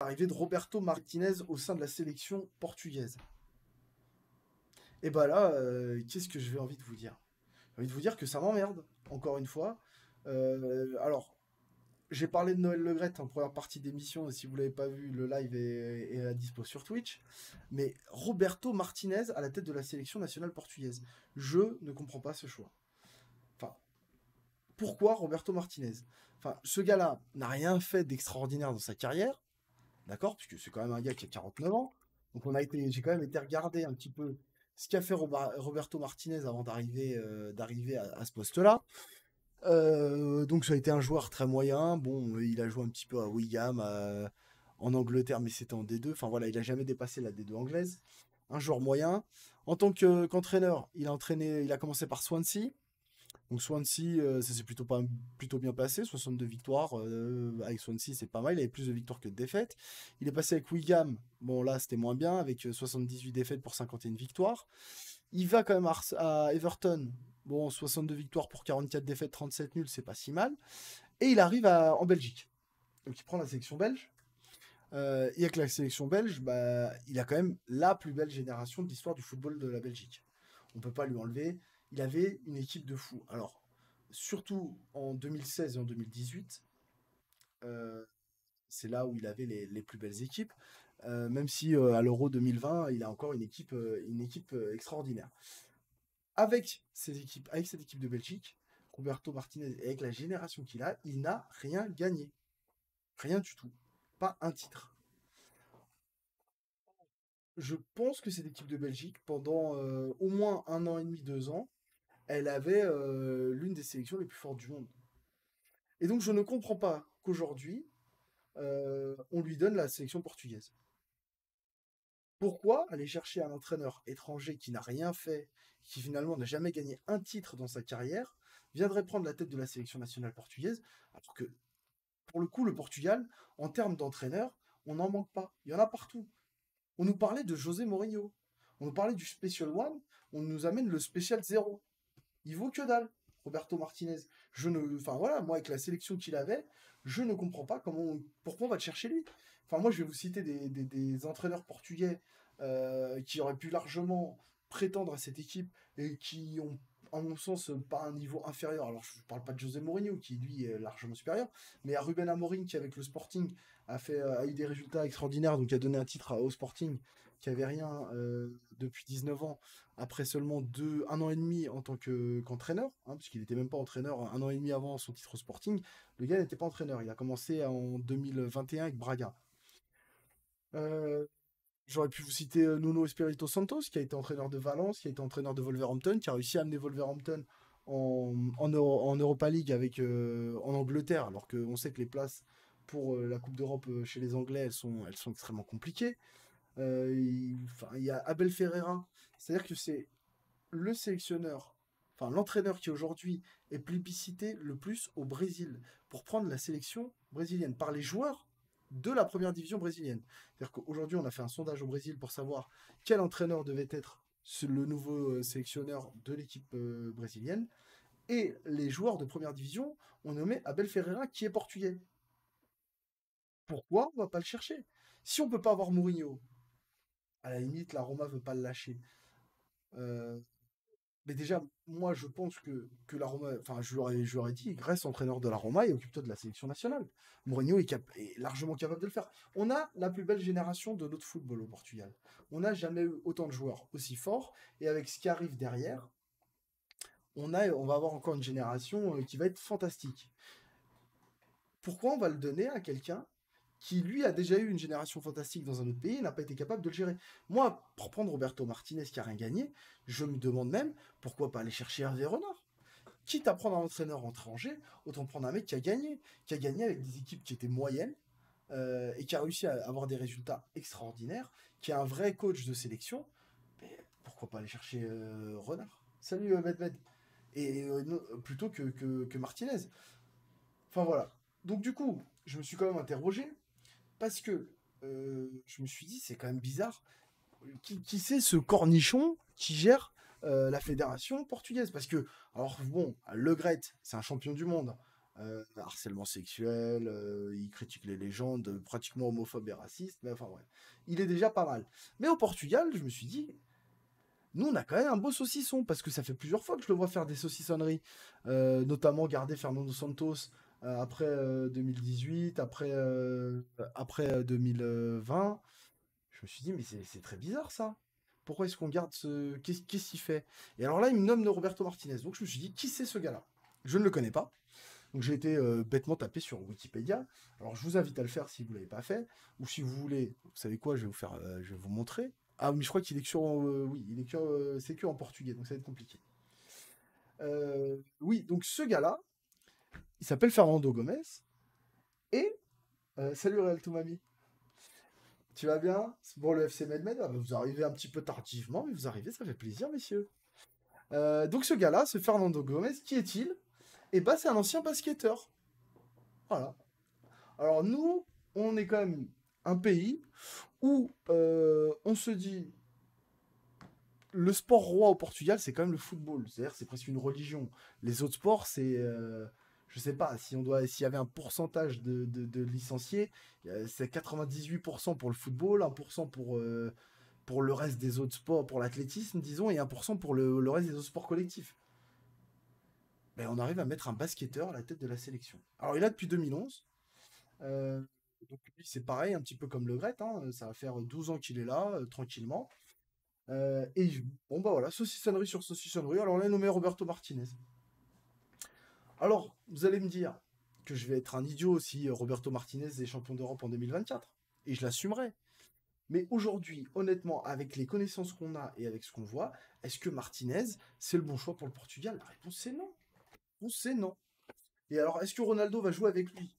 Arrivée de Roberto Martinez au sein de la sélection portugaise. Et bah là, qu'est-ce que je vais envie de vous dire? J'ai envie de vous dire que ça m'emmerde, encore une fois. Alors, j'ai parlé de Noël Le Graët en première partie d'émission, et si vous l'avez pas vu, le live est à dispo sur Twitch. Mais Roberto Martinez à la tête de la sélection nationale portugaise. Je ne comprends pas ce choix. Enfin, pourquoi Roberto Martinez? Enfin, ce gars-là n'a rien fait d'extraordinaire dans sa carrière, d'accord? Puisque c'est quand même un gars qui a 49 ans. Donc j'ai quand même été regarder un petit peu ce qu'a fait Roberto Martinez avant d'arriver à ce poste-là. Donc ça a été un joueur très moyen. Bon, il a joué un petit peu à Wigan, en Angleterre, mais c'était en D2. Enfin voilà, il a jamais dépassé la D2 anglaise. Un joueur moyen. En tant qu'entraîneur, il a commencé par Swansea. Donc Swansea, ça s'est plutôt bien passé, 62 victoires. Avec Swansea, c'est pas mal, il avait plus de victoires que de défaites. Il est passé avec Wigan, bon là c'était moins bien, avec 78 défaites pour 51 victoires. Il va quand même à Everton, bon 62 victoires pour 44 défaites, 37 nuls, c'est pas si mal. Et il arrive en Belgique. Donc il prend la sélection belge. Et avec la sélection belge, bah, il a quand même la plus belle génération de l'histoire du football de la Belgique. On peut pas lui enlever. Il avait une équipe de fous. Alors, surtout en 2016 et en 2018, euh, c'est là où il avait les plus belles équipes. Même si à l'Euro 2020, il a encore une équipe extraordinaire. Avec cette équipe de Belgique, Roberto Martinez, et avec la génération qu'il a, il n'a rien gagné. Rien du tout. Pas un titre. Je pense que cette équipe de Belgique, pendant au moins un an et demi, 2 ans, elle avait l'une des sélections les plus fortes du monde. Et donc je ne comprends pas qu'aujourd'hui, on lui donne la sélection portugaise. Pourquoi aller chercher un entraîneur étranger qui n'a rien fait, qui finalement n'a jamais gagné un titre dans sa carrière, viendrait prendre la tête de la sélection nationale portugaise, alors que pour le coup, le Portugal, en termes d'entraîneur, on n'en manque pas. Il y en a partout. On nous parlait de José Mourinho. On nous parlait du Special One. On nous amène le Special Zero. Il vaut que dalle, Roberto Martinez. Enfin voilà, moi avec la sélection qu'il avait, je ne comprends pas pourquoi on va le chercher lui. Enfin moi je vais vous citer des entraîneurs portugais qui auraient pu largement prétendre à cette équipe et qui ont, en mon sens, pas un niveau inférieur. Alors je ne parle pas de José Mourinho qui lui est largement supérieur, mais à Ruben Amorim qui avec le Sporting a eu des résultats extraordinaires, donc a donné un titre au Sporting qui avait rien depuis 19 ans après seulement un an et demi en tant qu'entraîneur, hein, puisqu'il n'était même pas entraîneur un an et demi avant son titre au Sporting. Le gars n'était pas entraîneur. Il a commencé en 2021 avec Braga. Euh, J'aurais pu vous citer Nuno Espirito Santos, qui a été entraîneur de Valence, qui a été entraîneur de Wolverhampton, qui a réussi à amener Wolverhampton en Europa League en Angleterre, alors qu'on sait que les places pour la Coupe d'Europe chez les Anglais, elles sont extrêmement compliquées. Enfin, il y a Abel Ferreira, c'est-à-dire que c'est le sélectionneur, enfin l'entraîneur qui aujourd'hui est plébiscité le plus au Brésil pour prendre la sélection brésilienne par les joueurs de la première division brésilienne. C'est-à-dire qu'aujourd'hui, on a fait un sondage au Brésil pour savoir quel entraîneur devait être le nouveau sélectionneur de l'équipe brésilienne. Et les joueurs de première division ont nommé Abel Ferreira, qui est portugais. Pourquoi on va pas le chercher? Si on peut pas avoir Mourinho, à la limite, la Roma veut pas le lâcher. Euh, Mais déjà, moi, je pense que la Roma, enfin, je lui aurais dit, reste entraîneur de la Roma et occupe-toi de la sélection nationale. Mourinho est largement capable de le faire. On a la plus belle génération de notre football au Portugal. On n'a jamais eu autant de joueurs aussi forts. Et avec ce qui arrive derrière, on va avoir encore une génération qui va être fantastique. Pourquoi on va le donner à quelqu'un qui, lui, a déjà eu une génération fantastique dans un autre pays et n'a pas été capable de le gérer? Moi, pour prendre Roberto Martinez qui a rien gagné, je me demande même pourquoi pas aller chercher Hervé Renard. Quitte à prendre un entraîneur étranger, autant prendre un mec qui a gagné avec des équipes qui étaient moyennes et qui a réussi à avoir des résultats extraordinaires, qui est un vrai coach de sélection. Mais pourquoi pas aller chercher Renard? Salut Medved. Et plutôt que Martinez. Enfin voilà. Donc du coup, je me suis quand même interrogé parce que je me suis dit, c'est quand même bizarre. Qui c'est ce cornichon qui gère la fédération portugaise? Parce que, alors bon, Le Graët, c'est un champion du monde. harcèlement sexuel, il critique les légendes, pratiquement homophobe et raciste, mais enfin ouais, il est déjà pas mal. Mais au Portugal, je me suis dit, nous on a quand même un beau saucisson, parce que ça fait plusieurs fois que je le vois faire des saucissonneries, notamment garder Fernando Santos après 2018, après 2020. Je me suis dit, mais c'est très bizarre ça. Pourquoi est-ce qu'on garde ce... Qu'est-ce qu'il fait? Et alors là, il me nomme de Roberto Martinez. Donc je me suis dit, qui c'est ce gars-là? Je ne le connais pas. Donc j'ai été bêtement tapé sur Wikipédia. Alors je vous invite à le faire si vous ne l'avez pas fait. Ou si vous voulez, vous savez quoi, je vais vous montrer. Ah, mais je crois qu'il est que sur... oui, il est que, c'est que en portugais, donc ça va être compliqué. Oui, donc ce gars-là, il s'appelle Fernando Gomez. Et... salut Real Toumami. Tu vas bien? Bon, le FC Medmed, ah, bah, vous arrivez un petit peu tardivement, mais vous arrivez, ça fait plaisir, messieurs. Donc ce gars-là, ce Fernando Gomez, qui est-il? Eh ben, c'est un ancien basketteur. Voilà. Alors nous, on est quand même un pays où on se dit le sport roi au Portugal, c'est quand même le football. C'est-à-dire, c'est presque une religion. Les autres sports, je sais pas, si on doit, s'il y avait un pourcentage de licenciés, c'est 98% pour le football, 1% pour le reste des autres sports, pour l'athlétisme, disons, et 1% pour le reste des autres sports collectifs. Ben, on arrive à mettre un basketteur à la tête de la sélection. Alors, il a depuis 2011. euh, donc, lui, c'est pareil, un petit peu comme Le Gret, hein, ça va faire 12 ans qu'il est là, tranquillement. Bon, bah voilà, saucissonnerie sur saucissonnerie. Alors, on a nommé Roberto Martinez. Alors, vous allez me dire que je vais être un idiot si Roberto Martinez est champion d'Europe en 2024. Et je l'assumerai. Mais aujourd'hui, honnêtement, avec les connaissances qu'on a et avec ce qu'on voit, est-ce que Martinez, c'est le bon choix pour le Portugal? La réponse c'est non. La réponse c'est non. Et alors, est-ce que Ronaldo va jouer avec lui?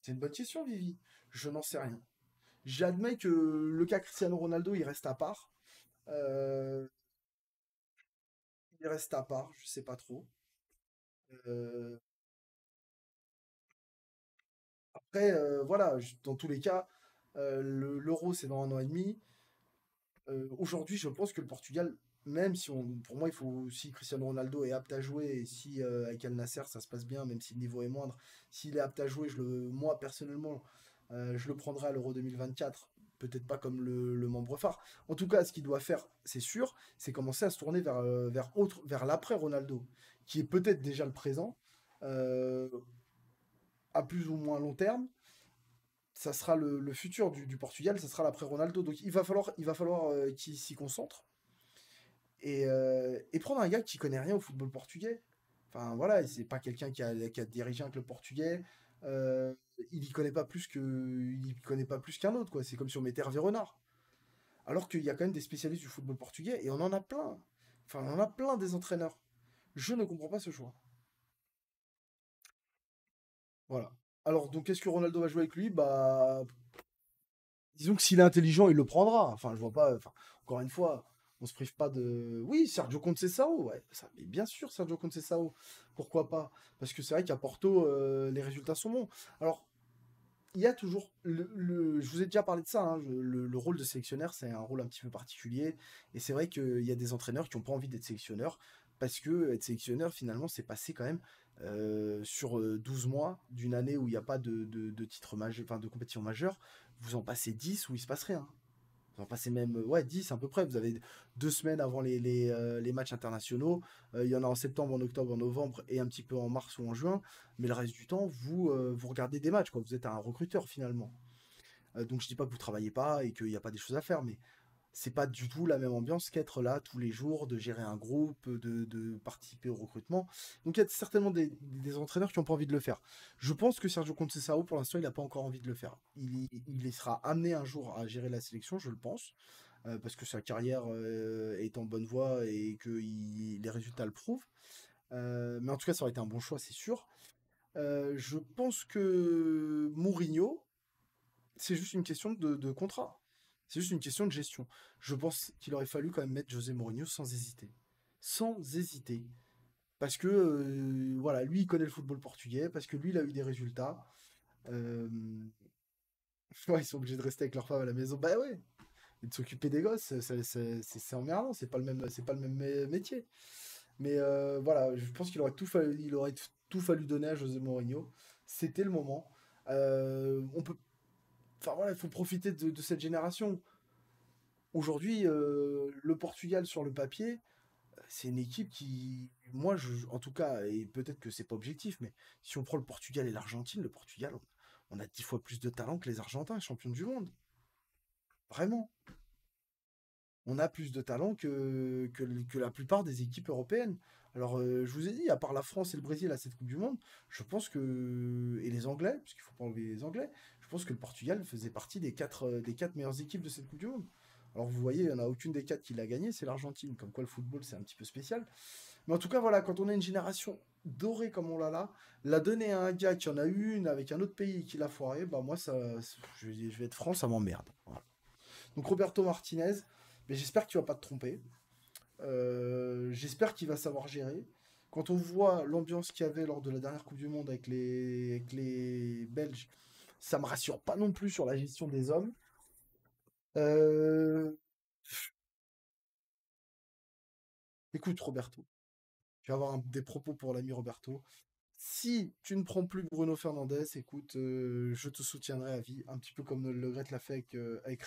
C'est une bonne question, Vivi. Je n'en sais rien. J'admets que le cas Cristiano Ronaldo, il reste à part. Euh, il reste à part, je sais pas trop. Euh, Après, voilà, dans tous les cas, l'Euro, c'est dans un an et demi. Aujourd'hui, je pense que le Portugal, même si pour moi, il faut si Cristiano Ronaldo est apte à jouer et si avec Al Nasser ça se passe bien, même si le niveau est moindre, s'il est apte à jouer, moi personnellement, je le prendrai à l'Euro 2024. Peut-être pas comme le membre phare. En tout cas, ce qu'il doit faire, c'est sûr, c'est commencer à se tourner vers l'après Ronaldo, qui est peut-être déjà le présent, euh, à plus ou moins long terme. Ça sera le futur du Portugal, ça sera l'après Ronaldo. Donc il va falloir qu'il s'y concentre et prendre un gars qui connaît rien au football portugais. Enfin voilà, c'est pas quelqu'un qui a dirigé un club portugais. Euh, il y connaît pas plus qu'un autre, quoi. C'est comme si on mettait Hervé Renard. Alors qu'il y a quand même des spécialistes du football portugais et on en a plein. Enfin, on en a plein des entraîneurs. Je ne comprends pas ce choix. Voilà. Alors donc est-ce que Ronaldo va jouer avec lui? Bah disons que s'il est intelligent, il le prendra. Enfin, je vois pas. Enfin, encore une fois, on se prive pas de. Oui, Sergio Conceição, ouais, ça, mais bien sûr, Sergio Conceição. Pourquoi pas? Parce que c'est vrai qu'à Porto, les résultats sont bons. Alors, il y a toujours. Je vous ai déjà parlé de ça, hein, le rôle de sélectionneur, c'est un rôle un petit peu particulier. Et c'est vrai qu'il y a des entraîneurs qui n'ont pas envie d'être sélectionneurs. Parce que être sélectionneur, finalement, c'est passé quand même sur 12 mois d'une année où il n'y a pas de titre majeur, enfin de compétition majeure. Vous en passez 10 où il se passe rien. Vous en passez même, ouais, 10 à peu près. Vous avez 2 semaines avant les matchs internationaux. Il y en a en septembre, en octobre, en novembre et un petit peu en mars ou en juin. Mais le reste du temps, vous regardez des matchs, quoi. Vous êtes un recruteur finalement. Donc je dis pas que vous travaillez pas et qu'il n'y a pas des choses à faire, mais c'est pas du tout la même ambiance qu'être là tous les jours, de gérer un groupe, de participer au recrutement. Donc il y a certainement des entraîneurs qui n'ont pas envie de le faire. Je pense que Sergio Conceição, pour l'instant, il n'a pas encore envie de le faire. Il y sera amené un jour à gérer la sélection, je le pense, parce que sa carrière est en bonne voie et que les résultats le prouvent. Mais en tout cas, ça aurait été un bon choix, c'est sûr. Je pense que Mourinho, c'est juste une question de contrat. C'est juste une question de gestion. Je pense qu'il aurait fallu quand même mettre José Mourinho sans hésiter. Sans hésiter. Parce que, voilà, lui, il connaît le football portugais, parce que lui, il a eu des résultats. Euh, ouais, ils sont obligés de rester avec leur femme à la maison. Bah ouais, et de s'occuper des gosses, c'est emmerdant, c'est pas le même métier. Mais voilà, je pense qu'il aurait tout fallu donner à José Mourinho. C'était le moment. On peut, enfin voilà, il faut profiter de cette génération. Aujourd'hui, le Portugal sur le papier, c'est une équipe qui, moi, en tout cas, et peut-être que c'est pas objectif, mais si on prend le Portugal et l'Argentine, le Portugal, on a 10 fois plus de talent que les Argentins, champions du monde. Vraiment. On a plus de talent que la plupart des équipes européennes. Alors, je vous ai dit, à part la France et le Brésil à cette Coupe du Monde, je pense que. Et les Anglais, parce qu'il faut pas enlever les Anglais, je pense que le Portugal faisait partie des quatre meilleures équipes de cette Coupe du Monde. Alors, vous voyez, il n'y en a aucune des quatre qui l'a gagné, c'est l'Argentine. Comme quoi, le football, c'est un petit peu spécial. Mais en tout cas, voilà, quand on a une génération dorée comme on l'a là, la donner à un gars qui en a eu une avec un autre pays qui l'a foiré, bah moi, ça, je vais être franc, ça m'emmerde. Voilà. Donc Roberto Martinez, mais j'espère que tu vas pas te tromper. J'espère qu'il va savoir gérer. Quand on voit l'ambiance qu'il y avait lors de la dernière Coupe du Monde avec les Belges, ça me rassure pas non plus sur la gestion des hommes. Euh, Écoute, Roberto, je vais avoir des propos pour l'ami Roberto. Si tu ne prends plus Bruno Fernandes, écoute, je te soutiendrai à vie, un petit peu comme Le Gret l'a fait avec